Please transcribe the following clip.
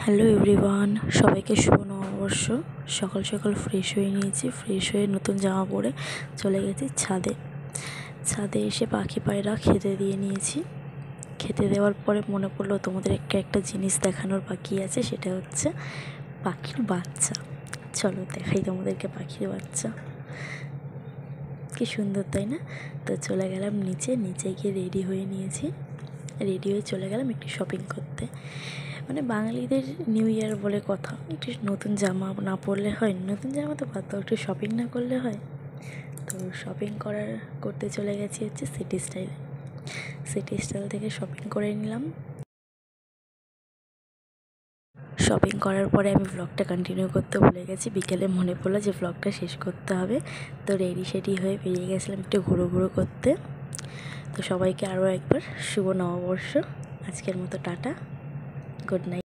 Hello everyone, সবাইকে শুভ নববর্ষ। সকাল সকাল ফ্রেশ হয়ে নিয়েছি। ফ্রেশ হয়ে নতুন জামা পরে চলে গেছি ছাদে। ছাদে এসে পাখি পায়রা খেতে দিয়ে নিয়েছি। খেতে দেওয়ার পরে মনে পড়লো তোমাদেরকে একটা জিনিস দেখানোর বাকি আছে, সেটা হচ্ছে পাখির বাচ্চা। চলো দেখাই তোমাদেরকে পাখির বাচ্চা, কি সুন্দর তাই না? তো চলে গেলাম নিচে গিয়ে রেডি হয়ে নিয়েছি। রেডি হয়ে চলে গেলাম একটু শপিং করতে। মানে বাঙালিদের নিউ ইয়ার বলে কথা, একটু নতুন জামা না পরলে হয়? নতুন জামা তো বাদ দাও, একটু শপিং না করলে হয়? তো শপিং করতে চলে গেছি হচ্ছে সিটি স্টাইলে। সিটি স্টাইল থেকে শপিং করে নিলাম। শপিং করার পরে আমি ব্লগটা কন্টিনিউ করতে ভুলে গেছি। বিকেলে মনে পড়লো যে ব্লগটা শেষ করতে হবে। তো রেডি হয়ে বেরিয়ে গেছিলাম একটু ঘুরো করতে। তো সবাইকে আরও একবার শুভ নববর্ষ। আজকের মতো টাটা, গুড নাইট।